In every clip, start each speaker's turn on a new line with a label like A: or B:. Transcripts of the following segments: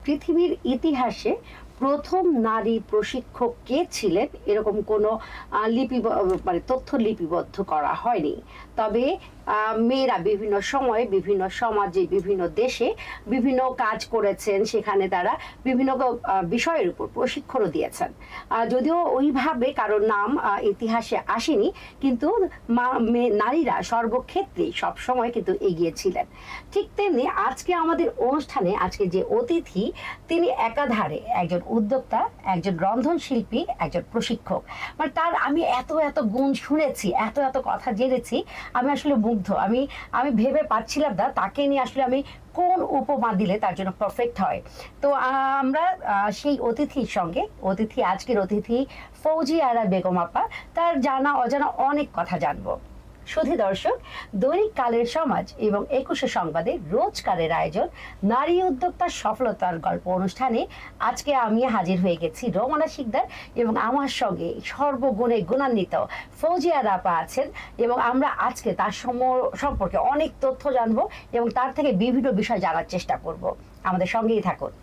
A: পৃথিবীর ইতিহাসে প্রথম নারী প্রশিক্ষক কে ছিলেন এরকম কোনো মানে তথ্য লিপিবদ্ধ করা হয়নি। তবে মেয়েরা বিভিন্ন সময়ে বিভিন্ন সমাজে বিভিন্ন দেশে বিভিন্ন কাজ করেছেন, সেখানে তারা বিভিন্ন বিষয়ের উপর প্রশিক্ষণও দিয়েছেন। যদিও ওইভাবে কারোর নাম ইতিহাসে আসেনি, কিন্তু নারীরা সর্বক্ষেত্রেই সবসময় কিন্তু এগিয়ে ছিলেন। ঠিক তেমনি আজকে আমাদের অনুষ্ঠানে আজকে যে অতিথি, তিনি একাধারে একজন উদ্যোক্তা, একজন রন্ধনশিল্পী, একজন প্রশিক্ষক। মানে তার আমি এত এত গুণ শুনেছি, এত এত কথা জেনেছি, আমি আসলে মুগ্ধ। আমি ভেবে পাচ্ছিলাম না তাকে নিয়ে আসলে আমি কোন উপমা দিলে তার জন্য পারফেক্ট হয়। তো আমরা সেই আজকের অতিথি ফৌজিয়া আরা বেগম আপা, তার জানা অজানা অনেক কথা জানবো। সুধী দর্শক, দৈনিক কালের সমাজ এবং 21শে সংবাদে রোজকারের আয়োজন নারী উদ্যোক্তার সফলতার গল্প অনুষ্ঠানে আজকে আমি হাজির হয়ে গেছি রোমানা শিকদার, এবং আমার সঙ্গে সর্বগুণে গুণান্বিত ফৌজিয়া আপা আছেন, এবং আমরা আজকে তার সম্পর্কে অনেক তথ্য জানবো এবং তার থেকে বিভিন্ন বিষয় জানার চেষ্টা করব। আমাদের সঙ্গেই থাকুন।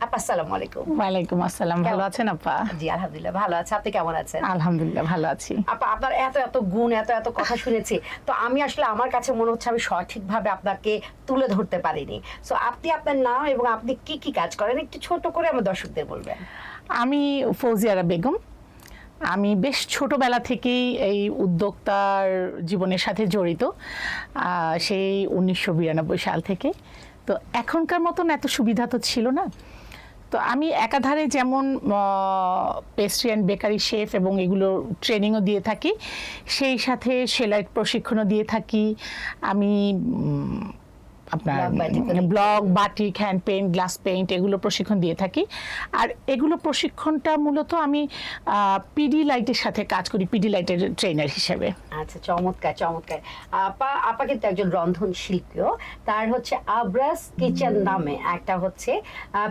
A: আপা আসসালামু আলাইকুম।
B: ওয়ালাইকুম আসসালাম। ভালো আছেন আপা?
A: জি আলহামদুলিল্লাহ ভালো আছি, আপনি কেমন আছেন?
B: আলহামদুলিল্লাহ ভালো আছি।
A: আপা আপনার এত এত গুণ, এত এত কথা শুনেছি, তো আমি আসলে আমার কাছে মনে হচ্ছে আমি সঠিকভাবে আপনাকে তুলে ধরতে পারিনি। সো আপনি আপনার নাম এবং আপনি কি কি কাজ করেন একটু ছোট করে আমার দর্শকদের বলবেন।
B: আমি ফৌজিয়া আরা বেগম। আমি বেশ ছোটবেলা থেকেই এই উদ্যোক্তার জীবনের সাথে জড়িত, সেই 1992 সাল থেকে। তো এখনকার মতন এত সুবিধা তো ছিল না। তো আমি একাধারে যেমন পেস্ট্রি অ্যান্ড বেকারি শেফ এবং এগুলো ট্রেনিংও দিয়ে থাকি, সেই সাথে সেলাই প্রশিক্ষণও দিয়ে থাকি। আমি আপনার blog, batik, hand paint, glass paint এগুলো প্রশিক্ষণ দিয়ে থাকি। আর এগুলো প্রশিক্ষণটা মূলত আমি পিডি লাইটের সাথে কাজ করি, পিডি লাইটের ট্রেনার হিসেবে।
A: আচ্ছা, চমৎকার চমৎকার। আপা কিন্তু একজন রন্ধন শিল্পীও, তার হচ্ছে আব্রাস কিচেন নামে একটা হচ্ছে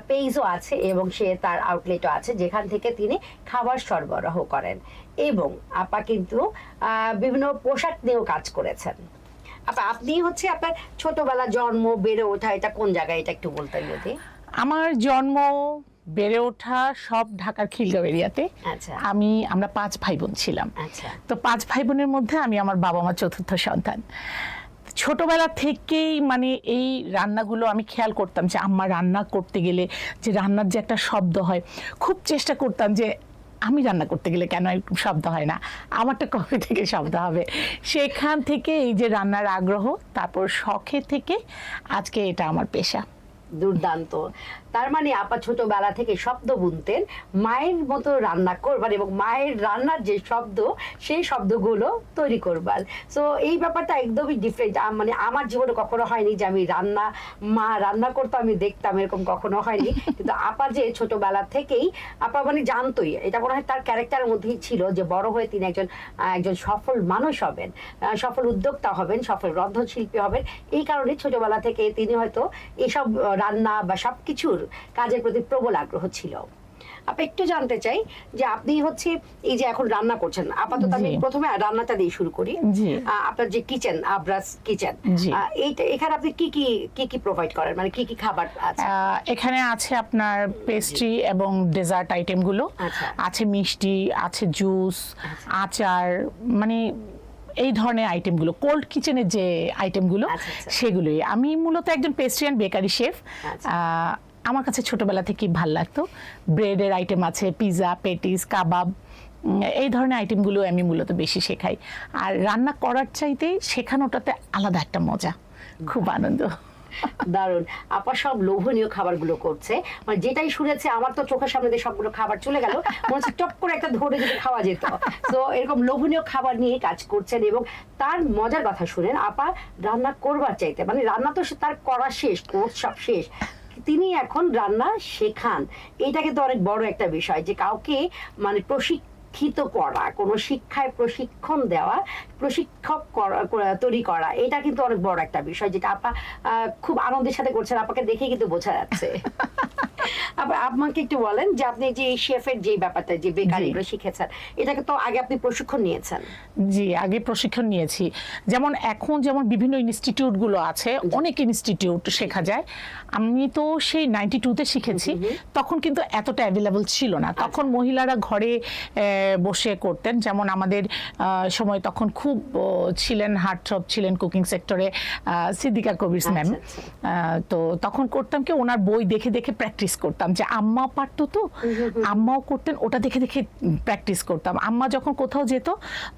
A: পেজও আছে, এবং সে তার আউটলেটও আছে যেখান থেকে তিনি খাবার সরবরাহ করেন, এবং আপা কিন্তু বিভিন্ন পোশাক নিয়েও কাজ করেছেন। আপনি হচ্ছে আপনার ছোটবেলা জন্ম, বেড়ে ওঠা এটা কোন জায়গায়, এটা একটু বলতেন যদি।
B: আমার জন্ম, বেড়ে ওঠা সব ঢাকার খিলগাঁও এরিয়াতে।
A: আচ্ছা।
B: আমরা 5 ভাই বোন ছিলাম।
A: আচ্ছা।
B: তো 5 ভাই বোনের মধ্যে আমি আমার বাবা মা চতুর্থ সন্তান। ছোটবেলা থেকেই মানে এই রান্নাগুলো আমি খেয়াল করতাম যে আম্মা রান্না করতে গেলে যে রান্নার যে একটা শব্দ হয়, খুব চেষ্টা করতাম যে আমি রান্না করতে গেলে কেন শব্দ হয় না, আমারটা কবে থেকে শব্দ হবে। সেখান থেকে এই যে রান্নার আগ্রহ, তারপর শখে থেকে আজকে এটা আমার পেশা।
A: দুর্দান্ত। তার মানে আপা ছোটবেলা থেকে শব্দ বুনতেন, মায়ের মতো রান্না করবার এবং মায়ের রান্নার যে শব্দ সেই শব্দগুলো তৈরি করবার। সো এই ব্যাপারটা একদমই ডিফারেন্ট। মানে আমার জীবনে কখনো হয়নি যে আমি মা রান্না করতো আমি দেখতাম, এরকম কখনো হয়নি। কিন্তু আপা যে ছোটবেলা থেকেই আপা মানে জানতোই, এটা মনে হয় তার ক্যারেক্টারের মধ্যেই ছিল যে বড় হয়ে তিনি একজন সফল মানুষ হবেন, সফল উদ্যোক্তা হবেন, সফল রন্ধনশিল্পী হবেন। এই কারণে ছোটবেলা থেকে তিনি হয়তো এসব রান্না বা সবকিছুর কাজের প্রতি প্রবল আগ্রহ ছিল। আপনি একটু জানতে চাই যে আপনি হচ্ছে এই যে এখন রান্না করছেন, আপাতত আমি প্রথমে রান্নাটা দিয়ে শুরু করি। আপনার যে কিচেন, আব্রাস কিচেন, এখানে আপনি কি কি প্রোভাইড করেন, মানে কি কি খাবার আছে?
B: এখানে আছে আপনার পেস্ট্রি এবং ডেজার্ট আইটেম গুলো, আছে মিষ্টি, আছে জুস, আচার, মানে এই ধরনের আইটেমগুলো, কোল্ড কিচেনের যে আইটেমগুলো সেগুলোই। আমি মূলত একজন পেস্ট্রি অ্যান্ড বেকারি শেফ। আমার কাছে ছোটবেলা থেকেই ভাল লাগতো। ব্রেডের আইটেম আছে, পিৎজা, পেটিস, কাবাব, এই ধরনের আইটেমগুলো আমি মূলত বেশি শেখাই। আর রান্না করার চাইতে শেখানোটাতে আলাদা একটা মজা, খুব আনন্দ।
A: দারুণ। আপা সব লোভনীয় খাবারগুলো করছে, মানে যেটাই শুনেছে আমার তো চোখের সামনে দিয়ে সবগুলো খাবার চলে গেল, মনে হচ্ছে টপ করে একটা ধরে যদি খাওয়া যেত। তো এরকম লোভনীয় খাবার নিয়ে কাজ করছেন, এবং তার মজার কথা শুনেন, আপা রান্না করবার চাইতে, মানে রান্না তো তার করা শেষ, কোর্স সব শেষ, তিনি এখন রান্না শেখান। এটা কিন্তু অনেক বড় একটা বিষয় যে কাউকে মানে প্রশিক্ষিত করা, কোনো শিক্ষায় প্রশিক্ষণ দেওয়া, প্রশিক্ষক তৈরি করা, এটা কিন্তু অনেক বড় একটা বিষয়, যেটা আপা খুব আনন্দের সাথে করছেন। আপাকে দেখে কিন্তু বোঝা যাচ্ছে। আবার আমাকে একটু বলেন যে আপনি যে এই শেফের যে ব্যাপারটা যে বেকারিগুলো শিখেছেন, এটাকে তো আগে আপনি প্রশিক্ষণ নিয়েছেন।
B: জি, আগে প্রশিক্ষণ নিয়েছি। যেমন এখন যেমন বিভিন্ন ইনস্টিটিউটগুলো আছে, অনেক ইনস্টিটিউট শেখা যায়। আমি তো সেই 92-তে শিখেছি, তখন কিন্তু এতটা অ্যাভেলেবল ছিল না। তখন মহিলারা ঘরে বসে করতেন। যেমন আমাদের সময় তখন খুব ছিলেন হার্টথ্রব ছিলেন কুকিং সেক্টরে সিদ্দিকা কবির ম্যাম। তো তখন করতাম কি, ওনার বই দেখে দেখে প্র্যাকটিস করতাম, যে আম্মা পারতো তো আম্মাও করতেন, ওটা দেখে দেখে প্র্যাকটিস করতাম। আম্মা যখন কোথাও যেত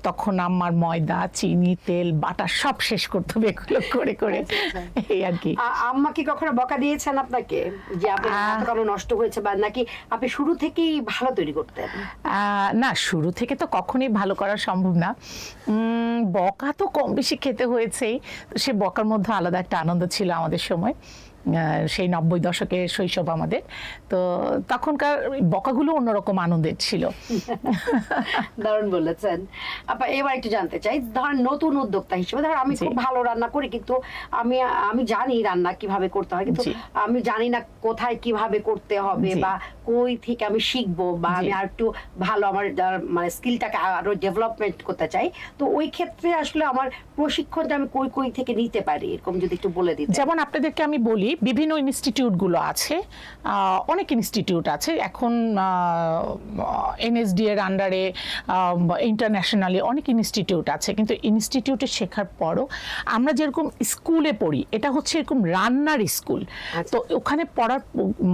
B: তখন আম্মার ময়দা চিনি তেল বাটার সব শেষ করতে হবে এগুলো করে করে, এই আর কি।
A: আম্মা কি কখনো বকা দিয়েছেন আপনাকে যে আপনার কেন নষ্ট হয়েছে, বা নাকি আপনি শুরু থেকেই ভালো তৈরি করতেন?
B: না, শুরু থেকে তো কখনোই ভালো করা সম্ভব না। বকা তো কম বেশি খেতে হয়েছেই, তো সে বকার মধ্যে আলাদা একটা আনন্দ ছিল আমাদের সময়। সেই 90 দশকের শৈশব আমাদের, তো তখনকার বকাগুলো অন্যরকম আনন্দের ছিল।
A: দারুণ বলেছেন আপা। এবার একটু জানতে চাই, ধর নতুন উদ্যোক্তা হিসেবে, ধর আমি খুব ভালো রান্না করি, কিন্তু আমি জানি রান্না কিভাবে করতে হয়, কিন্তু আমি জানি না কোথায় কিভাবে করতে হবে, বা কই থেকে আমি শিখবো, বা আমি আর একটু ভালো আমার মানে স্কিলটাকে আরো ডেভেলপমেন্ট করতে চাই। তো ওই ক্ষেত্রে আসলে আমার প্রশিক্ষণটা আমি কই কই থেকে নিতে পারি, এরকম যদি একটু বলে দিতেন।
B: যেমন আপনাদেরকে আমি বলি, বিভিন্ন ইনস্টিটিউটগুলো আছে, অনেক ইনস্টিটিউট আছে এখন এনএসডি এর আন্ডারে, ইন্টারন্যাশনালি অনেক ইনস্টিটিউট আছে। কিন্তু ইনস্টিটিউটে শেখার পরও আমরা যেরকম স্কুলে পড়ি, এটা হচ্ছে এরকম রান্নার স্কুল। তো ওখানে পড়ার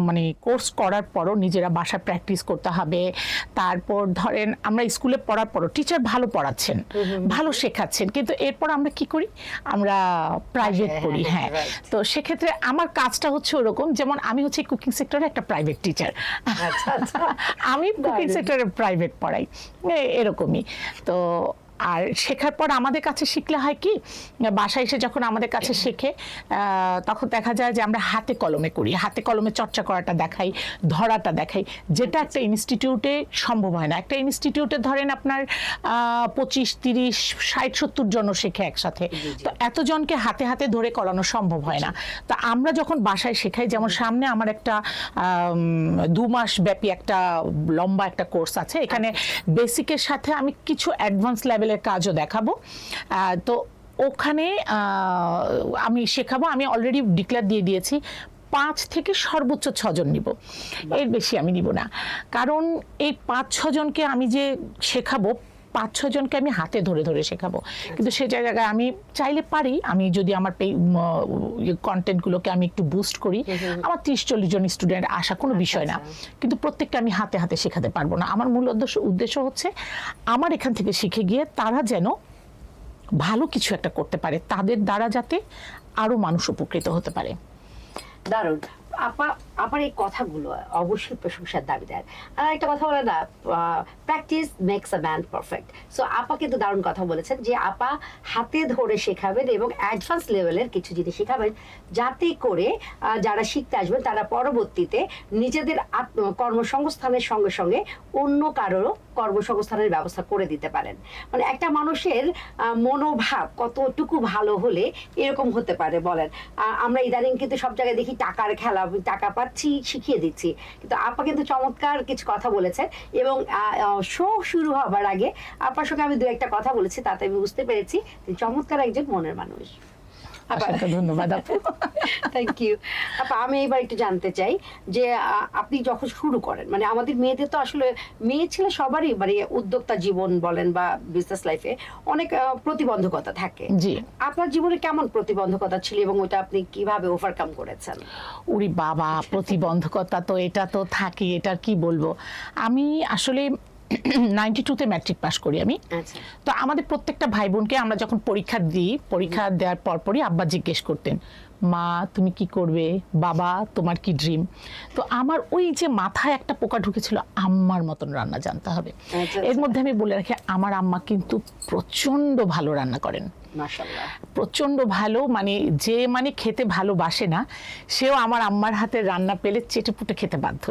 B: মানে কোর্স করার পরও নিজেরা বাসায় প্র্যাকটিস করতে হবে। তারপর ধরেন আমরা স্কুলে পড়ার পরও টিচার ভালো পড়াচ্ছেন, ভালো শেখাচ্ছেন, কিন্তু এরপর আমরা কি করি, আমরা প্রাইভেট পড়ি। হ্যাঁ, তো সেক্ষেত্রে আমার কাজটা হচ্ছে ওরকম, যেমন আমি হচ্ছে কুকিং সেক্টরে একটা প্রাইভেট টিচার, আমি কুকিং সেক্টরে প্রাইভেট পড়াই, এরকমই। তো আর শেখার পর আমাদের কাছে শিখলে হয় কি, বাসায় এসে যখন আমাদের কাছে শেখে তখন দেখা যায় যে আমরা হাতে কলমে করি, হাতে কলমে চর্চা করাটা দেখাই, ধরাটা দেখাই, যেটা একটা ইনস্টিটিউটে সম্ভব হয় না। একটা ইনস্টিটিউটে ধরেন আপনার 25, 30, 60, 70 জন শেখে একসাথে, তো এতজনকে হাতে হাতে ধরে করানো সম্ভব হয় না। তো আমরা যখন বাসায় শেখাই, যেমন সামনে আমার একটা 2 মাস ব্যাপী একটা লম্বা একটা কোর্স আছে, এখানে বেসিকের সাথে আমি কিছু অ্যাডভান্স লেভেলের কাজও দেখাবো। তো ওখানে আমি শেখাবো, আমি অলরেডি ডিক্লেয়ার দিয়ে দিয়েছি 5 থেকে সর্বোচ্চ 6 জন নিব, এর বেশি আমি নিব না। কারণ এই 5-6 জনকে আমি যে শেখাবো, 5-6 জনকে আমি হাতে ধরে ধরে শেখাবো, কিন্তু সে জায়গায় আমি চাইলে পারি, আমি যদি আমার কন্টেন্টগুলোকে আমি একটু বুস্ট করি, আমার 30-40 জন স্টুডেন্ট আসা কোনো বিষয় না, কিন্তু প্রত্যেকটা আমি হাতে হাতে শেখাতে পারবো না। আমার মূল উদ্দেশ্য হচ্ছে আমার এখান থেকে শিখে গিয়ে তারা যেন ভালো কিছু একটা করতে পারে, তাদের দ্বারা যাতে আরো মানুষ উপকৃত হতে পারে।
A: দারুণ আপার এই কথাগুলো অবশ্যই প্রশংসার দাবিদার। আর একটা কথা বলে না, practice makes a man perfect. So আপা কিন্তু দারুণ কথা বলেছেন যে আপা হাতে ধরে শেখাবেন এবং অ্যাডভান্স লেভেলের কিছু জিনিস শেখাবেন, যাতে করে যারা শিখতে আসবেন তারা পরবর্তীতে নিজেদের কর্মসংস্থানের সঙ্গে সঙ্গে অন্য কারোরও কর্মসংস্থানের ব্যবস্থা করে দিতে পারেন। মানে একটা মানুষের মনোভাব কতটুকু ভালো হলে এরকম হতে পারে বলেন। আমরা ইদানিং কিন্তু সব জায়গায় দেখি টাকার খেলা, টাকা পাচ্ছি শিখিয়ে দিচ্ছি, কিন্তু আপা কিন্তু চমৎকার কিছু কথা বলেছেন। এবং শো শুরু হবার আগে আপার সঙ্গে আমি 2-1টা কথা বলেছি, তাতে আমি বুঝতে পেরেছি তিনি চমৎকার একজন মনের মানুষ।
B: ধন্যবাদ আপু।
A: থ্যাংক ইউ আপা। আমি এবার একটু জানতে চাই যে আপনি যখন শুরু করেন, মানে আমাদের মেয়েদের তো আসলে মেয়ে ছেলে সবারই মানে উদ্যোক্তা জীবন বলেন বা বিজনেস লাইফে অনেক প্রতিবন্ধকতা থাকে।
B: জি,
A: আপনার জীবনে কেমন প্রতিবন্ধকতা ছিল এবং ওটা আপনি কিভাবে ওভারকাম করেছেন?
B: উরি বাবা, প্রতিবন্ধকতা তো এটা তো থাকে, এটা কি বলবো। আমি আসলে 92-তে ম্যাট্রিক পাস করি আমি। তো আমাদের প্রত্যেকটা ভাই বোনকে আমরা যখন পরীক্ষা দিই, পরীক্ষা দেওয়ার পরপরই আব্বা জিজ্ঞেস করতেন, মা তুমি কি করবে, বাবা তোমার কি ড্রিম। তো আমার ওই যে মাথায় একটা পোকা ঢুকেছিল, আম্মার মতন রান্না জানতে হবে। এর মধ্যে আমি বলে রাখি, আমার আম্মা কিন্তু প্রচন্ড ভালো রান্না করেন,
A: মাশাআল্লাহ,
B: প্রচন্ড ভালো। মানে যে মানে খেতে ভালোবাসে না, সেও আমার আম্মার হাতের রান্না পেলে চেটেপুটে খেতে বাধ্য।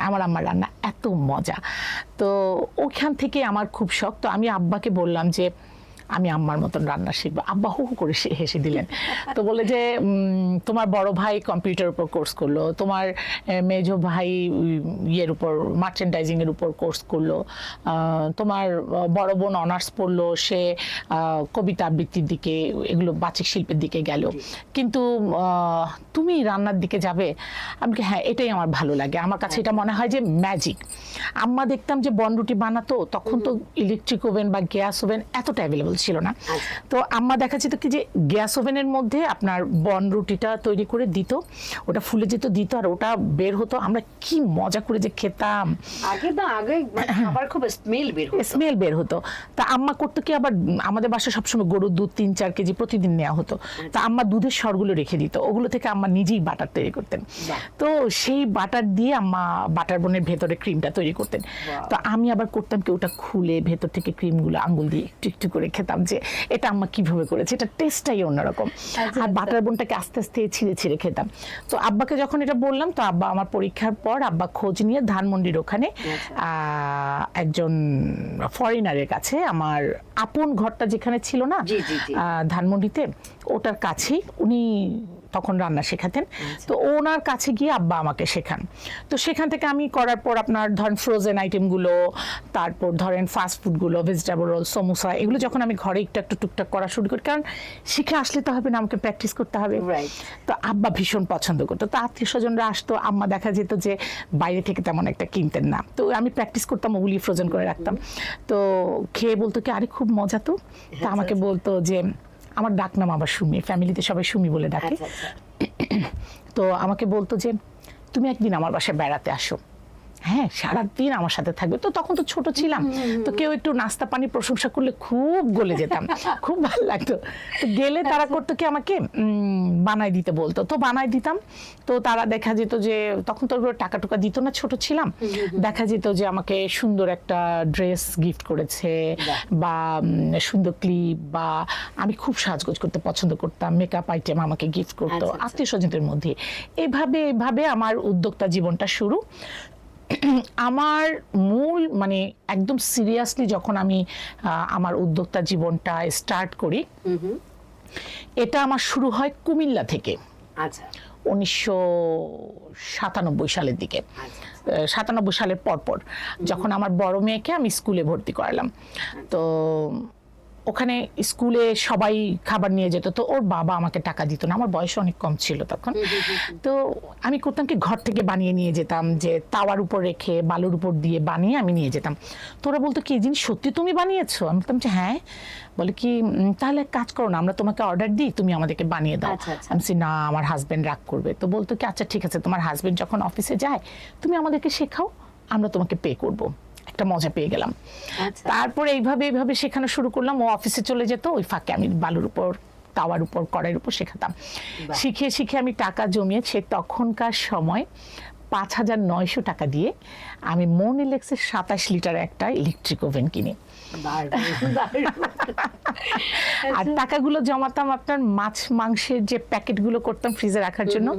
B: আমার আম্মার রান্না এত মজা। তো ওখান থেকে আমার খুব শখ। তো আমি আব্বাকে বললাম যে আমি আম্মার মতন রান্না শিখবো। আব্বা হু হু করে হেসে দিলেন। তো বলে যে তোমার বড় ভাই কম্পিউটার উপর কোর্স করলো, তোমার মেজো ভাই ইয়ের উপর মার্চেন্ডাইজিং এর উপর কোর্স করলো, তোমার বড় বোন অনার্স পড়লো, সে কবিতা আবৃত্তির দিকে, এগুলো বাচিক শিল্পের দিকে গেল, কিন্তু তুমি রান্নার দিকে যাবে। আমি হ্যাঁ, এটাই আমার ভালো লাগে, আমার কাছে এটা মনে হয় যে ম্যাজিক। আম্মা দেখতাম যে বনরুটি বানাতো, তখন তো ইলেকট্রিক ওভেন বা গ্যাস ওভেন এতটা অ্যাভেলেবল ছিল না। তো আম্মা দেখা যেত কি যে গ্যাস ওভেনের মধ্যে আপনার বনরুটিটা তৈরি করে দিত, ওটা ফুলে যেত, দিত, আর ওটা বের হতো। আমরা কি মজা করে যে খেতাম।
A: আগে খাবার খুব স্মেল
B: বের হতো। তা আম্মা করতো কি, আবার আমাদের বাসায় সবসময় গরুর দুধ 3-4 কেজি প্রতিদিন নেওয়া হতো। তা আম্মা দুধের সরগুলো রেখে দিত, ওগুলো থেকে আম্মা নিজেই বাটার তৈরি করতেন। তো সেই বাটার দিয়ে আম্মা বাটার বনের ভেতরে ক্রিমটা তৈরি করতেন। তো আমি আবার করতাম কি, ওটা খুলে ভেতর থেকে ক্রিমগুলো আঙ্গুল দিয়ে একটু একটু করে খেতাম, যে এটা আম্মা কিভাবে করেছে, এটা টেস্টটাই অন্যরকম। আর বাটার বোনটাকে আস্তে আস্তে ছিঁড়ে ছিঁড়ে খেতাম। তো আব্বাকে যখন এটা বললাম, তো আব্বা আমার পরীক্ষার পর আব্বা খোঁজ নিয়ে ধানমন্ডির ওখানে একজন ফরেনারের কাছে, আমার আপন ঘরটা যেখানে ছিল না ধানমন্ডিতে, ওটার কাছেই উনি তখন রান্না শেখাতেন। তো ওনার কাছে গিয়ে আব্বা আমাকে শেখান। তো সেখান থেকে আমি করার পর আপনার ধরেন ফ্রোজেন আইটেমগুলো, তারপর ধরেন ফাস্ট ফুডগুলো, ভেজিটেবল রোল, সমোসা, এগুলো যখন আমি ঘরে একটু একটু টুকটাক করা শুরু করি, কারণ শিখে আসলে তো হবে না, আমাকে প্র্যাকটিস করতে হবে। তো আব্বা ভীষণ পছন্দ করতো। তো আত্মীয় স্বজনরা আসতো, আম্মা দেখা যেত যে বাইরে থেকে তেমন একটা কিনতেন না, তো আমি প্র্যাকটিস করতাম, ওগুলি ফ্রোজেন করে রাখতাম। তো খেয়ে বলতো কি, আরে খুব মজা তো। তা আমাকে বলতো যে, আমার ডাক নাম আবার সুমি, ফ্যামিলিতে সবাই সুমি বলে ডাকে। তো আমাকে বলতো যে, তুমি একদিন আমার বাসায় বেড়াতে আসো, হ্যাঁ, সারাদিন আমার সাথে থাকবে। তো তখন তো ছোট ছিলাম, তো কেউ একটু নাস্তা পানি প্রশংসা করলে খুব গলে যেতাম, খুব ভালো লাগতো। তো গেলে তারা করতো কি, আমাকে বানাই দিতে বলতো, তো বানাই দিতাম। তো তারা দেখা যেত যে, তখন তো টাকা টুকা দিত না, ছোট ছিলাম, দেখা যেত যে আমাকে সুন্দর একটা ড্রেস গিফট করেছে, বা সুন্দর ক্লিপ, বা আমি খুব সাজগোজ করতে পছন্দ করতাম, মেকআপ আইটেম আমাকে গিফট করতো আত্মীয় স্বজনদের মধ্যে। এইভাবে আমার উদ্যোক্তা জীবনটা শুরু। আমার মূল মানে একদম সিরিয়াসলি যখন আমি আমার উদ্যোক্তা জীবনটা স্টার্ট করি, এটা আমার শুরু হয় কুমিল্লা থেকে। 1997 সালের দিকে, 97 সালের পরপর যখন আমার বড় মেয়েকে আমি স্কুলে ভর্তি করালাম। তো ওখানে স্কুলে সবাই খাবার নিয়ে যেত, তো ওর বাবা আমাকে টাকা দিত না, আমার বয়স অনেক কম ছিল তখন। তো আমি করতাম কি, ঘর থেকে বানিয়ে নিয়ে যেতাম, যে তাওয়ার উপর রেখে বালুর উপর দিয়ে বানিয়ে আমি নিয়ে যেতাম। তো ওরা বলতো কি, এই জিনিস সত্যি তুমি বানিয়েছো? আমি বলতাম যে হ্যাঁ। বলে কি, তাহলে এক কাজ করো না, আমরা তোমাকে অর্ডার দিই, তুমি আমাদেরকে বানিয়ে দাও। আমি বলছি না, আমার হাজবেন্ড রাগ করবে। তো বলতো কি, আচ্ছা ঠিক আছে, তোমার হাজবেন্ড যখন অফিসে যায়, তুমি আমাদেরকে শেখাও, আমরা তোমাকে পে করবো। একটা মজা পেয়ে গেলাম। তারপরে এইভাবে শেখানো শুরু করলাম। ও অফিসে চলে যেত, ওই ফাঁকে আমি বালুর উপর, তাওয়ার উপর, কড়াইয়ের উপর শেখাতাম। শিখে আমি টাকা জমিয়েছি। তখনকার সময় 5,900 টাকা দিয়ে আমি মোনিলেক্সের 27 লিটার একটা ইলেকট্রিক ওভেন কিনি। আর টাকাগুলো জমাতাম আপনার মাছ মাংসের যে প্যাকেটগুলো করতাম ফ্রিজে রাখার জন্য,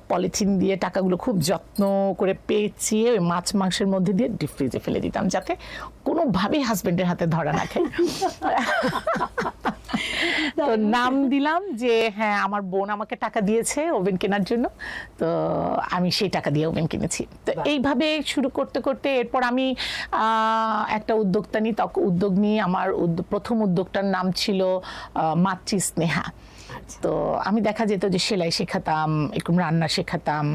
B: পলিথিন দিয়ে টাকাগুলো খুব যত্ন করে পেঁচিয়ে ওই মাছ মাংসের মধ্যে দিয়ে ডিপ ফ্রিজে ফেলে দিতাম, যাতে কোনোভাবেই হাজবেন্ডের হাতে ধরা না খায়। তো নাম দিলাম যে হ্যাঁ, আমার বোন আমাকে টাকা দিয়েছে ওভেন কেনার জন্য, তো আমি সেই টাকা দিয়ে ওভেন কিনেছি। তো এইভাবে শুরু করতে করতে এরপর আমি একটা উদ্যোক্তা নিই। উদ্যোগ নিয়ে আমার প্রথম উদ্যোগটার নাম ছিল মাতৃ স্নেহা। তো আমি দেখা যেত যে সেলাই শেখাতাম, একটু রান্না শেখাতাম,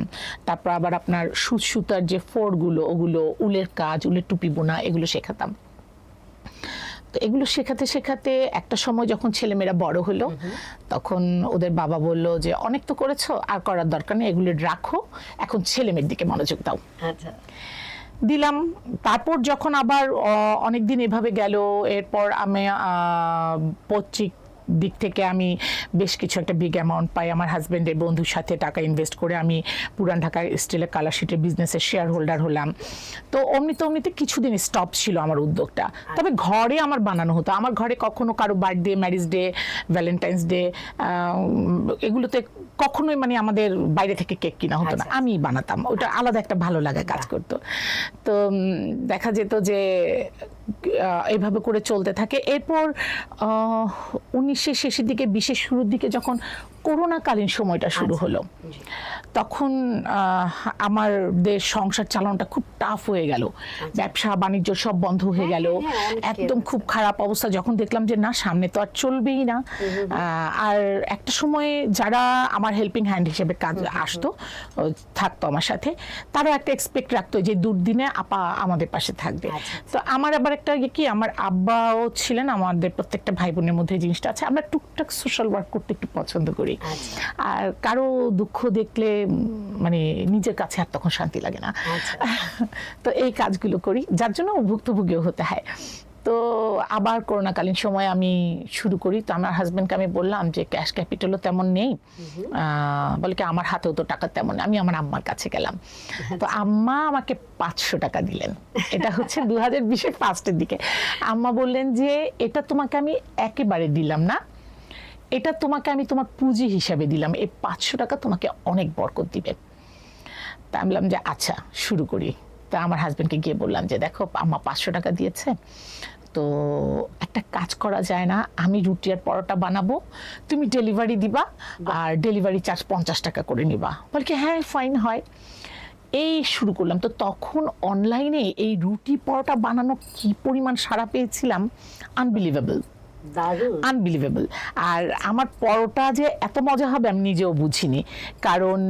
B: তারপর আবার আপনার সুতার যে ফোড়গুলো, ওগুলো উলের কাজ, উলের টুপি বোনা, এগুলো শেখাতাম। তো এগুলো শেখাতে শেখাতে একটা সময় যখন ছেলেমেয়েরা বড় হলো, তখন ওদের বাবা বলল যে অনেক তো করেছো, আর করার দরকার নেই, এগুলো রাখো, এখন ছেলেমেয়ের দিকে মনোযোগ দাও। দিলাম। তারপর যখন আবার অনেকদিন এভাবে গেল, এরপর আমি পৈতৃক দিক থেকে আমি বেশ কিছু একটা বিগ অ্যামাউন্ট পাই। আমার হাজব্যান্ডের বন্ধুর সাথে টাকা ইনভেস্ট করে আমি পুরান ঢাকার স্টিলের কালারশিটের বিজনেসের শেয়ার হোল্ডার হলাম। তো অমনিতে কিছুদিন স্টপ ছিল আমার উদ্যোগটা। তবে ঘরে আমার বানানো হতো। আমার ঘরে কখনো কারো birthday, marriage day, Valentine's day, এগুলোতে কখনোই মানে আমাদের বাইরে থেকে কেক কিনা হতো না,
A: আচ্ছা।
B: আমি বানাতাম, ওটা আলাদা একটা ভালো লাগা কাজ করতো। তো দেখা যেত যে এইভাবে করে চলতে থাকে। এরপর 1900 শেষের দিকে 20-এর শুরুর দিকে যখন করোনাকালীন সময়টা শুরু
A: আচ্ছা।
B: হলো,
A: জি।
B: তখন আমাদের সংসার চালানোটা খুব টাফ হয়ে গেল, ব্যবসা বাণিজ্য সব বন্ধ হয়ে গেল,
A: হ্যাঁ, অনেক
B: একদম খুব খারাপ অবস্থা। যখন দেখলাম যে না, সামনে তো আর চলবেই না, আর একটা সময়ে যারা আমার হেল্পিং হ্যান্ড হিসেবে কাজ আসতো, থাকতো আমার সাথে, তারাও একটা এক্সপেক্ট রাখতো যে দুর্দিনে আপা আমাদের পাশে থাকবে।
A: আচ্ছা।
B: তো আমার আবার একটা কি, আমার আব্বাও ছিলেন, আমাদের প্রত্যেকটা ভাই বোনের মধ্যে এই জিনিসটা আছে, আমরা টুকটাক সোশ্যাল ওয়ার্ক করতে একটু পছন্দ করি।
A: আচ্ছা।
B: আর কারো দুঃখ দেখলে মানে নিজের কাছে আর তখন শান্তি লাগে না।
A: আচ্ছা।
B: তো এই কাজগুলো করি, যার জন্য ভুক্তভোগীও হতে হয়। তো আবার করোনাকালীন সময় আমি শুরু করি। তো আমার হাজবেন্ডকে আমি বললাম যে ক্যাশ ক্যাপিটালও তেমন নেই, বলে কি আমার হাতেও তো টাকা তেমন নেই। আমি আমার আম্মার কাছে গেলাম, তো আম্মা আমাকে 500 টাকা দিলেন। এটা হচ্ছে 2020-এর ফার্স্টের দিকে। আম্মা বললেন যে এটা তোমাকে আমি একেবারে দিলাম না, এটা তোমাকে আমি তোমার পুঁজি হিসাবে দিলাম, এই 500 টাকা তোমাকে অনেক বরকত দিবে। তা আমি বললাম যে আচ্ছা শুরু করি। তা আমার হাজবেন্ডকে গিয়ে বললাম যে দেখো আম্মা 500 টাকা দিয়েছে, তো একটা কাজ করা যায় না, আমি রুটি আর পরোটা বানাবো, তুমি ডেলিভারি দিবা, আর ডেলিভারি চার্জ 50 টাকা করে নিবা। বলে কি হ্যাঁ ফাইন হয়। এই শুরু করলাম। তো তখন অনলাইনে এই রুটি পরোটা বানানো কি পরিমাণ সাড়া পেয়েছিলাম, আনবিলিভেবল,
A: দারুণ।
B: আনবিলিভেবল। আর আমার পরোটা যে এত মজা হবে আমি নিজেও বুঝিনি, কারণ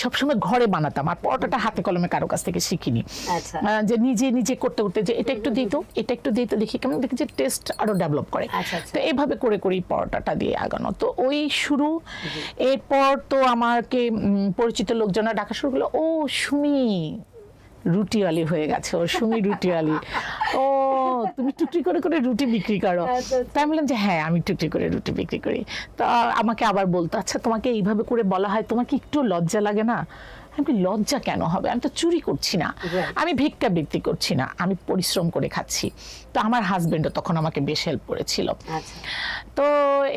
B: সবসময় ঘরে বানাতাম, আর পরোটাটা হাতে কলমে কারো কাছ থেকে শিখিনি।
A: আচ্ছা।
B: যে নিজে নিজে করতে করতে যে এটা একটু দিত, এটা একটু দিত, দেখি কেমন, দেখি যে টেস্ট আরো ডেভেলপ করে।
A: আচ্ছা, আচ্ছা।
B: তো এইভাবে করে করেই পরোটাটা দিয়ে আগানো। তো ওই শুরু। এরপর তো আমাকে পরিচিত লোকজনরা ডাকা শুরু করলো, ও সুমি রুটিওয়ালি হয়ে গেছে, ও সুমি রুটিওয়ালি, ও তুমি টুকরি করে করে রুটি বিক্রি করো।
A: আচ্ছা,
B: তাই আমি বললাম যে হ্যাঁ আমি টুকরি করে রুটি বিক্রি করি। তো আমাকে আবার বলতো, আচ্ছা তোমাকে এইভাবে করে বলা হয়, তোমার কি একটু লজ্জা লাগে না? আমি বলি, লজ্জা কেন হবে, আমি তো চুরি করছি না, আমি ভিক্ষাবৃত্তি করছি না, আমি পরিশ্রম করে খাচ্ছি। তো আমার হাজবেন্ডও তখন আমাকে বেশ হেল্প করেছিল।
A: আচ্ছা।
B: তো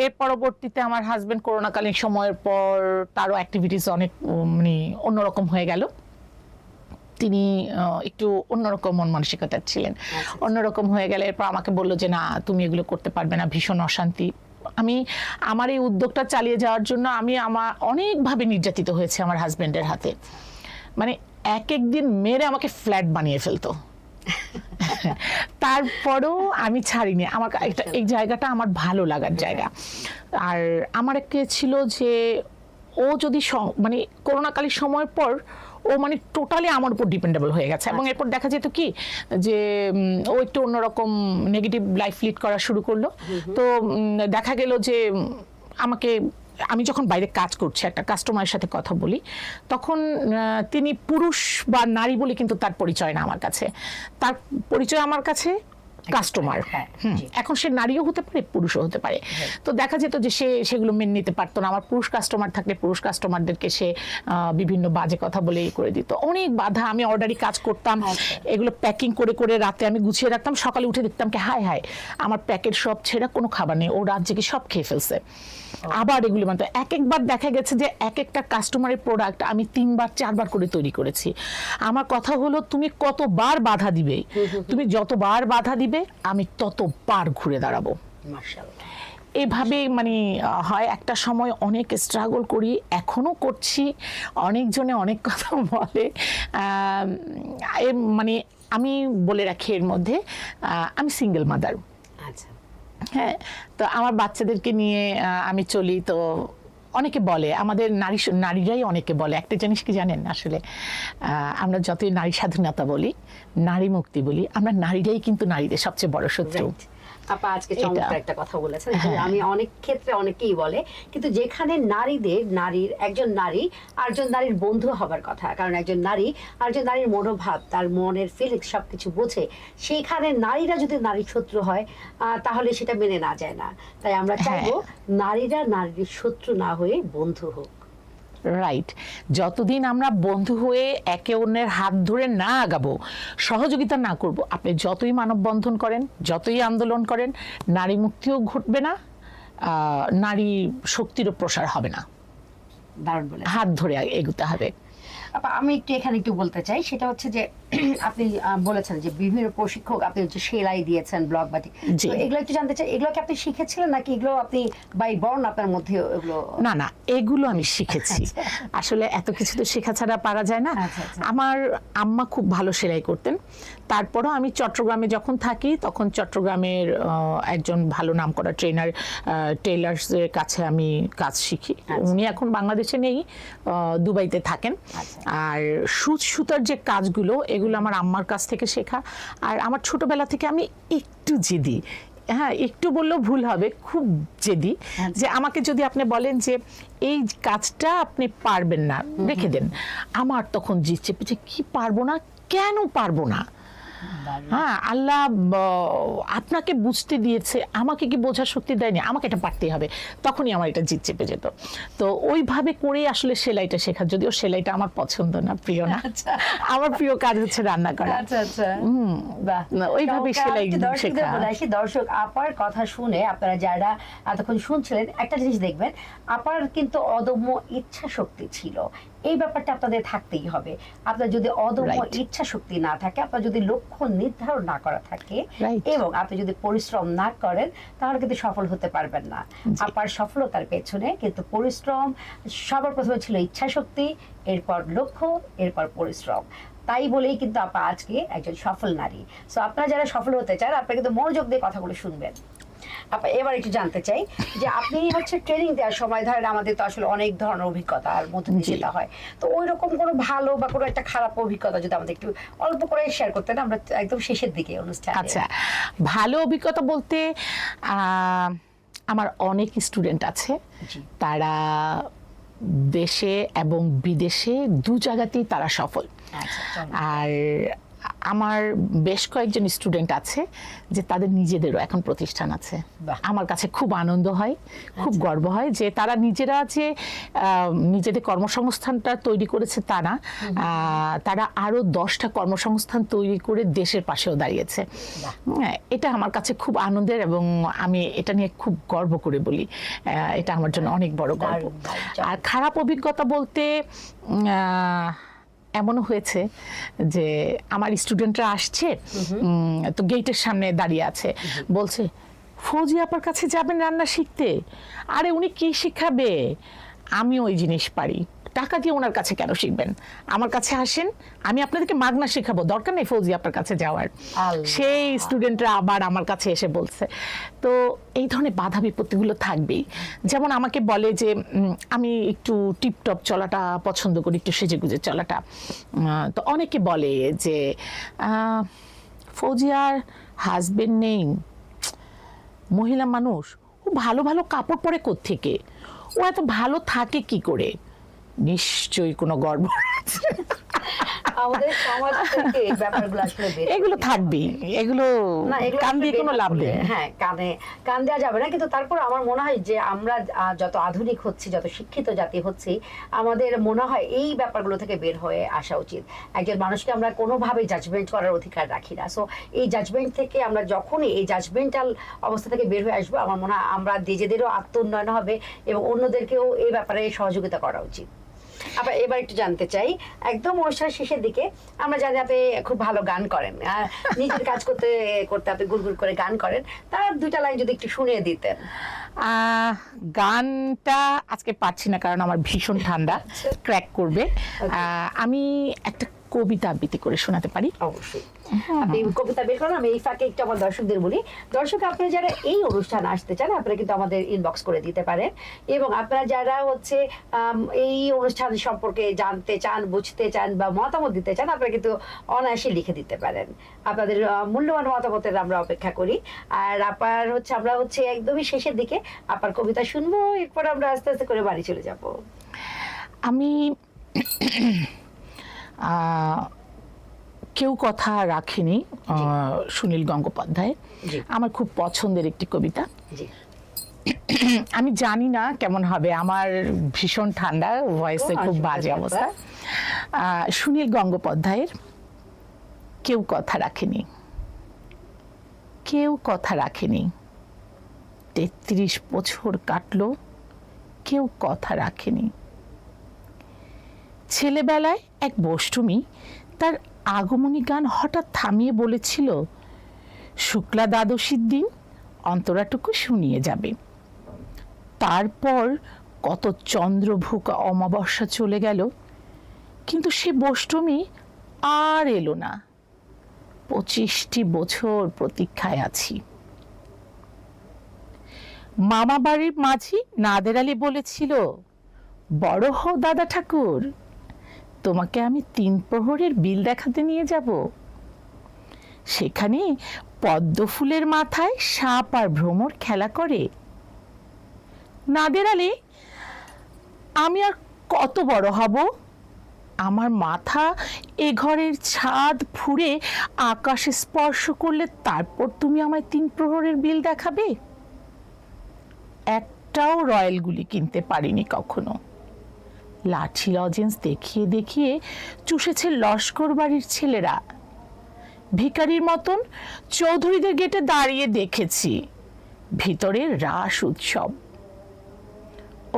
B: এর পরবর্তীতে আমার হাজবেন্ড করোনাকালীন সময়ের পর তারও অ্যাক্টিভিটিস অনেক মানে অন্যরকম হয়ে গেল। তিনি একটু অন্যরকম মন মানসিকতার ছিলেন, অন্যরকম হয়ে গেলে এরপর আমাকে বললো যে না তুমি এগুলো করতে পারবে না, ভীষণ অশান্তি। আমি আমার এই উদ্যোগটা চালিয়ে যাওয়ার জন্য আমি আমার অনেকভাবে নির্যাতিত হয়েছে আমার হাজবেন্ডের হাতে। মানে এক এক দিন মেরে আমাকে ফ্ল্যাট বানিয়ে ফেলতো। তারপরেও আমি ছাড়িনি, আমার এই জায়গাটা আমার ভালো লাগার জায়গা। আর আমার একটা ছিল যে ও যদি মানে করোনাকালীন সময়ের পর ও মানে টোটালি আমার উপর ডিপেন্ডেবল হয়ে গেছে। এবং এরপর দেখা যেত কি যে ও একটু অন্যরকম নেগেটিভ লাইফ লিড করা শুরু করলো। তো দেখা গেল যে আমি যখন বাইরে কাজ করছি, একটা কাস্টমারের সাথে কথা বলি, তখন তিনি পুরুষ বা নারী বলে কিন্তু তার পরিচয় না আমার কাছে, তার পরিচয় আমার কাছে কাস্টমার। এখন সে নারীও হতে পারে, পুরুষও হতে পারে। তো দেখা যেত যে সেগুলো মেনে নিতে পারতো না। আমার পুরুষ কাস্টমার থাকলে পুরুষ কাস্টমারদেরকে সে বিভিন্ন বাজে কথা বলে করে দিত, অনেক বাধা। আমি অর্ডারি কাজ করতাম, এগুলো প্যাকিং করে করে রাতে আমি গুছিয়ে রাখতাম, সকালে উঠে দেখতাম কি হায় হায় আমার প্যাকেট সব ছেঁড়া, কোনো খাবার নেই, ও রাত জেগে সব খেয়ে ফেলছে। আবার এগুলো মানতে এক একবার দেখা গেছে যে এক একটা কাস্টমারের প্রোডাক্ট আমি 3বার 4বার করে তৈরি করেছি। আমার কথা হলো তুমি কতবার বাধা দিবে, তুমি যতবার বাধা দিবে আমি ততবার ঘুরে দাঁড়াবো।
A: মাশাআল্লাহ।
B: এভাবে মানে হয়। একটা সময় অনেক স্ট্রাগল করি, এখনো করছি, অনেকজনে অনেক কথা বলে। মানে আমি বলে রাখি এর মধ্যে আমি সিঙ্গেল মাদার।
A: আচ্ছা।
B: হ্যাঁ, তো আমার বাচ্চাদেরকে নিয়ে আমি চলি। তো অনেকে বলে, আমাদের নারীরাই অনেকে বলে একটা জিনিস কি জানেন, আসলে আমরা যতই নারী স্বাধীনতা বলি, নারী মুক্তি বলি, আমরা নারীরাই কিন্তু নারীদের সবচেয়ে বড় শত্রু।
A: আপা আজকে চমৎকার একটা কথা বলেছেন। আমি অনেক ক্ষেত্রে অনেকেই বলে, কিন্তু যেখানে একজন নারী আরেকজন নারীর বন্ধু হবার কথা, কারণ একজন নারী আরেকজন নারীর মনোভাব, তার মনের ফিলিংস সবকিছু বোঝে, সেইখানে নারীরা যদি নারীর শত্রু হয় তাহলে সেটা মেনে না যায় না। তাই আমরা চাইবো নারীরা নারীর শত্রু না হয়ে বন্ধু হোক।
B: রাইট। যতদিন আমরা বন্ধু হয়ে একে অন্যের হাত ধরে না আগাবো, সহযোগিতা না করব, আপনি যতই মানববন্ধন করেন, যতই আন্দোলন করেন, নারী মুক্তিও ঘটবে না, নারী শক্তিরও প্রসার হবে না।
A: দারুণ বলে।
B: হাত ধরে এগোতে হবে।
A: আপা আমি একটু এখানে একটু বলতে চাই, সেটা হচ্ছে যে আপনি বলেছেন যে বিভিন্ন প্রশিক্ষক আপনি হচ্ছে সেলাই দিয়েছেন, ব্লক বাটিক,
B: জি।
A: তো এগুলো একটু জানতে চাই, এগুলো কি আপনি শিখেছিলেন নাকি এগুলো আপনি বাই বর্ন আপনার মধ্যে এগুলো?
B: না না, এগুলো আমি শিখেছি। আসলে এত কিছু তো শেখা ছাড়া পারা যায় না।
A: আচ্ছা, আচ্ছা।
B: আমার আম্মা খুব ভালো সেলাই করতেন। তারপরও আমি চট্টগ্রামে যখন থাকি তখন চট্টগ্রামের একজন ভালো নামকরা ট্রেনার টেইলার্সের কাছে আমি কাজ শিখি। উনি এখন বাংলাদেশে নেই, দুবাইতে থাকেন। আর সুতার যে কাজগুলো, এগুলো আমার আম্মার কাছ থেকে শেখা। আর আমার ছোটবেলা থেকে আমি একটু জেদি, হ্যাঁ একটু বললেও ভুল হবে, খুব জেদি, যে আমাকে যদি আপনি বলেন যে এই কাজটা আপনি পারবেন না, রেখে দেন, আমার তখন জিদ চেপে যে কি পারবো না, কেন পারবো না? হ্যাঁ, আল্লাহ আপনাকে বুঝতে দিয়েছে, আমাকে কি বোঝার শক্তি দেয়নি? আমাকে এটা পারতেই হবে। তখনই আমার এটা জিদ চেপে যেত। তো ওইভাবে করেই আসলে সেলাইটা শেখা, যদিও সেলাইটা আমার পছন্দ না, প্রিয় না। আমার প্রিয় কাজ হচ্ছে রান্না করা।
A: আচ্ছা আচ্ছা, বাহ,
B: ওইভাবে সেলাই শেখা।
A: দর্শক আপার কথা শুনে আপনারা যারা এতক্ষণ শুনছিলেন, একটা জিনিস দেখবেন, আপার কিন্তু অদম্য ইচ্ছা শক্তি ছিল। এই ব্যাপারটা আপনাদের থাকতেই হবে। আপনার যদি অদম্য ইচ্ছা শক্তি না থাকে, আপনার যদি লক্ষ্য নির্ধারণ না করা থাকে, এবং আপনি যদি পরিশ্রম না করেন, তাহলে কিন্তু সফল হতে পারবেন না। আপার সফলতার পেছনে কিন্তু পরিশ্রম সবার প্রথমে ছিল, ইচ্ছা শক্তি, এরপর লক্ষ্য, এরপর পরিশ্রম। তাই বলেই কিন্তু আপা আজকে একজন সফল নারী। সো আপনারা যারা সফল হতে চান, আপনারা কিন্তু মনোযোগ দিয়ে কথাগুলো শুনবেন। আপা এবার একটু জানতে চাই যে আপনি হচ্ছে ট্রেনিং দেওয়ার সময়, ধরেন আমাদের তো আসলে অনেক ধরনের অভিজ্ঞতার মধ্যে দিয়ে যেতে হয়, তো ওই রকম কোনো ভালো বা কোনো একটা খারাপ অভিজ্ঞতা যদি আমাদের একটু অল্প করে শেয়ার করতেন, আমরা একদম শেষের দিকে অনুষ্ঠান।
B: আচ্ছা, ভালো অভিজ্ঞতা বলতে আমার অনেক স্টুডেন্ট আছে, তারা দেশে এবং বিদেশে দু জায়গাতেই তারা সফল। আর আমার বেশ কয়েকজন স্টুডেন্ট আছে যে তাদের নিজেদেরও এখন প্রতিষ্ঠান আছে। আমার কাছে খুব আনন্দ হয়, খুব গর্ব হয় যে তারা নিজেরা যে নিজেদের কর্মসংস্থানটা তৈরি করেছে তা না, তারা আরো 10টা কর্মসংস্থান তৈরি করে দেশের পাশেও দাঁড়িয়েছে। এটা আমার কাছে খুব আনন্দের, এবং আমি এটা নিয়ে খুব গর্ব করে বলি, এটা আমার জন্য অনেক বড় গর্ব। আর খারাপ অভিজ্ঞতা বলতে এমনও হয়েছে যে আমার স্টুডেন্টরা আসছে, তো গেটের সামনে দাঁড়িয়ে আছে, বলছে ফৌজি আপার কাছে যাবেন রান্না শিখতে? আরে উনি কি শিখাবে, আমি ওই জিনিস পারি, টাকা দিয়ে ওনার কাছে কেন শিখবেন? আমার কাছে আসেন, আমি আপনাদেরকে মাগনা শেখাবো, দরকার নেই ফৌজি আপনার কাছে যাওয়ার। সেই স্টুডেন্টরা আবার আমার কাছে এসে বলছে। তো এই ধরনের বাধা বিপত্তিগুলো থাকবেই। যেমন আমাকে বলে যে আমি একটু টিপটপ চলাটা পছন্দ করি, একটু সেজেগুজে চলাটা। তো অনেকে বলে যে ফৌজিয়ার হাজবেন্ড নেই, মহিলা মানুষ, ও ভালো ভালো কাপড় পরে কোত্থেকে, ও এত ভালো থাকে কি করে? নিশ্চয়ই কোনো গর্ব আছে।
A: আমাদের সমাজ থেকে এই ব্যাপারগুলো আসলে
B: এগুলো থাকবেই, এগুলো কান দিয়ে কোনো লাভ নেই।
A: হ্যাঁ, কান দেওয়া যাবে না, কিন্তু তারপর আমার মনে হয় যে আমরা যত আধুনিক হচ্ছি, যত শিক্ষিত জাতি হচ্ছি, আমাদের মনে হয় এই ব্যাপারগুলো থেকে বের হয়ে আসা উচিত। একজন মানুষকে আমরা কোনোভাবে জাজমেন্ট করার অধিকার রাখি না। সো এই জাজমেন্ট থেকে আমরা যখনই এই জাজমেন্টাল অবস্থা থেকে বের হয়ে আসবো, আমার মনে হয় আমরা নিজেদেরও আত্ম উন্নয়ন হবে এবং অন্যদেরকেও এই ব্যাপারে সহযোগিতা করা উচিত। আবার এবার একটু জানতে চাই, একদম অনুষ্ঠানের শেষের দিকে, আমরা জানি আপনি খুব ভালো গান করেন, নিজের কাজ করতে করতে আপনি গুড়গুড় করে গান করেন, তার 2টা লাইন যদি একটু শুনিয়ে দিতেন।
B: গানটা আজকে পারছি না, কারণ আমার ভীষণ ঠান্ডা, ক্র্যাক করবে। আমি একটা কবিতা আবৃত্তি করে শোনাতে পারি।
A: অবশ্যই আপনি কবিতা বের করেন। আমি এই ফাঁকে একটু আমার দর্শকদের বলি, দর্শক আপনারা যারা এই অনুষ্ঠানে আসতে চান, আপনারা কিন্তু আমাদের ইনবক্স করে দিতে পারেন, এবং আপনারা যারা হচ্ছে এই অনুষ্ঠান সম্পর্কে জানতে চান, বুঝতে চান বা মতামত দিতে চান, আপনারা কিন্তু অনায়াসে লিখে দিতে পারেন। আপনাদের মূল্যবান মতামতের আমরা অপেক্ষা করি। আর আপার হচ্ছে আমরা হচ্ছে একদমই শেষের দিকে আপার কবিতা শুনবো, এরপর আমরা আস্তে আস্তে করে বাড়ি চলে যাব।
B: আমি কেউ কথা রাখেনি, সুনীল গঙ্গোপাধ্যায়, আমার খুব পছন্দের একটি কবিতা। আমি জানি না কেমন হবে, আমার ভীষণ ঠান্ডা, ভয়েসে খুব বাজে অবস্থা। সুনীল গঙ্গোপাধ্যায়ের কেউ কথা রাখেনি। কেউ কথা রাখেনি, 33 বছর কাটলো, কেউ কথা রাখেনি। ছেলেবেলায় এক বষ্টমী তার আগমনী গান হঠাৎ থামিয়ে বলেছিল, শুক্লা দ্বাদশীর দিন অন্তরাটুকু শুনিয়ে যাবে। তারপর কত চন্দ্রভুক অমাবস্যা চলে গেল, কিন্তু সে বষ্টমী আর এলো না। 25টি বছর প্রতীক্ষায় আছি। মামা বাড়ির মাঝি নাদের আলী বলেছিল, বড় হও দাদা ঠাকুর, তোমাকে আমি 3 প্রহরের বিল দেখাতে নিয়ে যাব। সেখানে পদ্ম ফুলের মাথায় সাপ আর ভ্রমর খেলা করে। নাদের আলী, আমি আর কত বড় হব? আমার মাথা এ ঘরের ছাদ ফুঁড়ে আকাশে স্পর্শ করলে তারপর তুমি আমায় 3 প্রহরের বিল দেখাবে? একটাও রয়্যাল গুলি কিনতে পারিনি কখনো। লাঠি লজেন্স দেখিয়ে দেখিয়ে চুষেছে লস্কর বাড়ির ছেলেরা। ভিখারির মতন চৌধুরীদের গেটে দাঁড়িয়ে দেখেছি ভিতরে রাস উৎসব।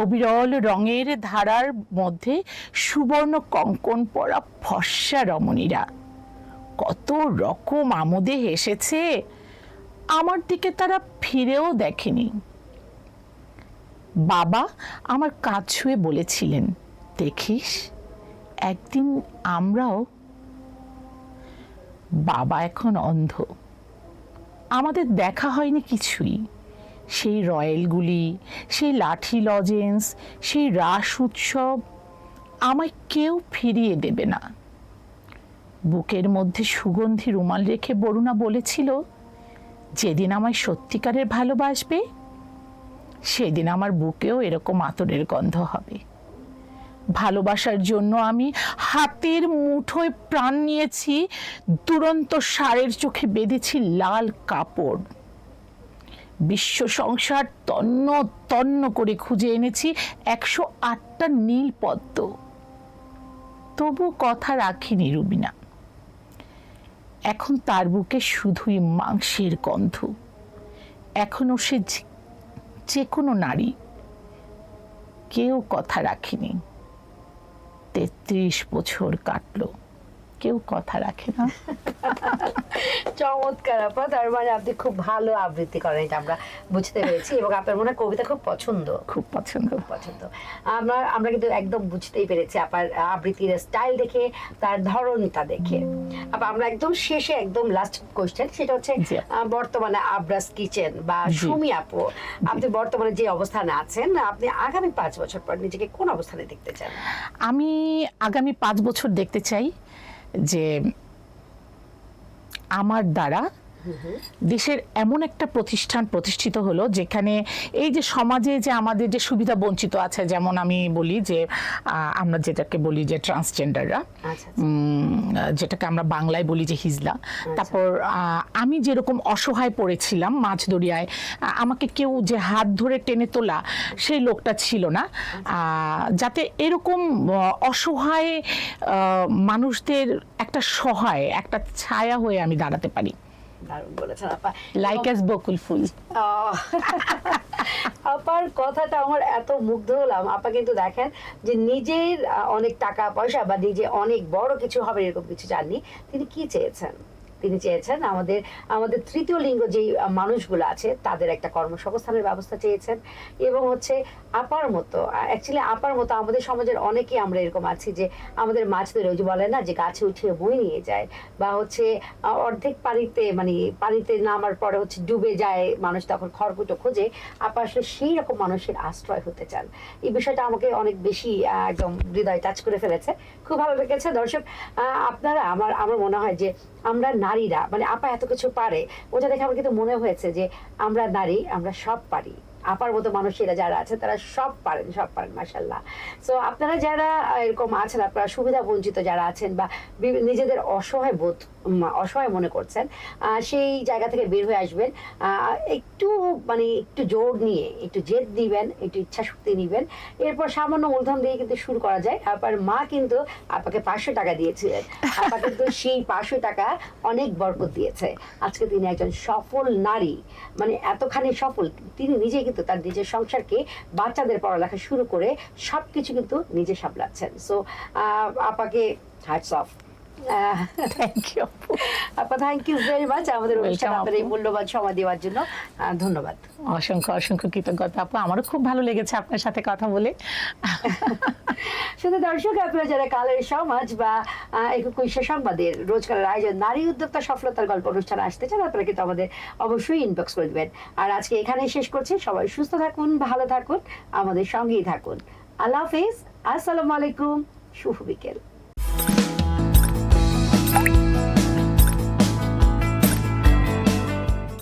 B: অবিরল রঙের ধারার মধ্যে সুবর্ণ কঙ্কন পরা ফর্সা রমণীরা কত রকম আমোদে হেসেছে, আমার দিকে তারা ফিরেও দেখেনি। বাবা আমার কাঁধ ছুঁয়ে বলেছিলেন, দেখিস একদিন আমরাও। বাবা এখন অন্ধ, আমাদের দেখা হয়নি কিছুই। সেই রয়্যালগুলি, সেই লাঠি লজেন্স, সেই রাস উৎসব আমায় কেউ ফিরিয়ে দেবে না। বুকের মধ্যে সুগন্ধি রুমাল রেখে বরুণা বলেছিল, যেদিন আমায় সত্যিকারের ভালোবাসবে সেদিন আমার বুকেও এরকম আতরের গন্ধ হবে। ভালোবাসার জন্য আমি হাতের মুঠোয় প্রাণ নিয়েছি, দুরন্ত ষাঁড়ের চোখে বেঁধেছি লাল কাপড়। বিশ্ব সংসার তন্ন তন্ন করে খুঁজে এনেছি 108টা নীল পদ্ম, তবু কথা রাখিনি রুবিনা। এখন তার বুকে শুধুই মাংসের গন্ধ। এখনো সে যে কোনো নারী, কেউ কথা রাখেনি। 33 বছর কাটলো, কেউ কথা রাখে না।
A: চমৎকার আপা, তার মানে আপনি খুব ভালো আবৃত্তি করেন, এটা আমরা বুঝতে পেরেছি, এবং আপনার মনে হয় কবিতা খুব পছন্দ।
B: খুব পছন্দ।
A: আমরা কিন্তু একদম বুঝতেই পেরেছি আপনার আবৃত্তির স্টাইল দেখে, তার ধরনটা দেখে। আপা, আমরা একদম শেষে একদম লাস্ট কোশ্চেন, সেটা হচ্ছে বর্তমানে আবরাজ কিচেন বা সুমি আপু, আপনি বর্তমানে যে অবস্থানে আছেন, আপনি আগামী 5 বছর পর নিজেকে কোন অবস্থানে দেখতে চান?
B: আমি আগামী 5 বছর দেখতে চাই যে আমার দ্বারা দেশের এমন একটা প্রতিষ্ঠান প্রতিষ্ঠিত হলো যেখানে এই যে সমাজে যে আমাদের যে সুবিধা বঞ্চিত আছে, যেমন আমি বলি যে আমরা যেটাকে বলি যে ট্রান্সজেন্ডাররা, যেটাকে আমরা বাংলায় বলি যে হিজলা। তারপর আমি যেরকম অসহায় পড়েছিলাম মাঝ দরিয়ায়, আমাকে কেউ যে হাত ধরে টেনে তোলা সেই লোকটা ছিল না, যাতে এরকম অসহায় মানুষদের একটা সহায়, একটা ছায়া হয়ে আমি দাঁড়াতে পারি।
A: দারুণ বলেছেন আপা,
B: লাইক অ্যাজ বকুল ফুল।
A: আপার কথাটা আমার এত মুগ্ধ হলাম। আপা কিন্তু দেখেন যে নিজের অনেক টাকা পয়সা বা নিজে অনেক বড় কিছু হবে এরকম কিছু চাননি। তিনি কি চেয়েছেন? তিনি চেয়েছেন আমাদের তৃতীয় লিঙ্গ যেই মানুষগুলো আছে তাদের একটা কর্মসংস্থানের ব্যবস্থা চেয়েছেন, এবং হচ্ছে আপার মতো, অ্যাকচুয়ালি আপার মতো আমাদের সমাজের অনেকেই আমরা এরকম আছি যে আমাদের মাছ ধরে, ওই যে বলে না যে গাছে উঠিয়ে বই নিয়ে যায়, বা হচ্ছে অর্ধেক পানিতে নামার পরে হচ্ছে ডুবে যায় মানুষ, তখন খড়কুটো খোঁজে। আপা আসলে সেই রকম মানুষের আশ্রয় হতে চান। এই বিষয়টা আমাকে অনেক বেশি একদম হৃদয় টাচ করে ফেলেছে, খুব ভালো লেগেছে। দর্শক, আপনারা আমার মনে হয় যে আমরা নারীরা, আপা এত কিছু পারে, ওটা দেখে আমার কিন্তু মনে হয়েছে যে আমরা নারী, আমরা সব পারি। আপার মতো মানুষেরা যারা আছে তারা সব পারেন মাশাআল্লাহ। সো আপনারা যারা এরকম আছেন, আপনারা সুবিধা বঞ্চিত যারা আছেন বা নিজেদের অসহায় মনে করছেন, সেই জায়গা থেকে বের হয়ে আসবেন। একটু জোর নিয়ে, একটু জেদ দিবেন, একটু ইচ্ছা শক্তি নিবেন, এরপর সামান্য মূলধন দিয়ে কিন্তু শুরু করা যায়। আপার মা কিন্তু আপাকে 500 টাকা দিয়েছিলেন, আপা কিন্তু সেই 500 টাকা অনেক বরকত দিয়েছে। আজকে তিনি একজন সফল নারী, এতখানি সফল, তিনি নিজে কিন্তু কিন্তু তার নিজের সংসারকে, বাচ্চাদের পড়ালেখা শুরু করে সবকিছু কিন্তু নিজে সামলাচ্ছেন। সো আপাকে হ্যাটস অফ।
B: থ্যাংক ইউ
A: আপা, থ্যাংক ইউ ভেরি মাচ আমাদের অনুষ্ঠানে
B: Welcome,
A: আপনার এই
B: আপু।
A: মূল্যবান সময় দেওয়ার জন্য। ধন্যবাদ।
B: অসংখ্য অসংখ্য কৃতজ্ঞতা আপু, আমারও খুব ভালো লেগেছে আপনার সাথে কথা বলে।
A: শুধু দর্শক, আপনারা যারা কালের সমাজ বা একুশে সংবাদের রোজকারের আয়োজন নারী উদ্যোক্তা সফলতার গল্প অনুষ্ঠানে আসতে চান, আপনারা কিন্তু আমাদের অবশ্যই ইনবক্স করে দেবেন। আর আজকে এখানেই শেষ করছি। সবাই সুস্থ থাকুন, ভালো থাকুন, আমাদের সঙ্গেই থাকুন। আল্লাহ হাফেজ, আসসালামু আলাইকুম, শুভ বিকেল।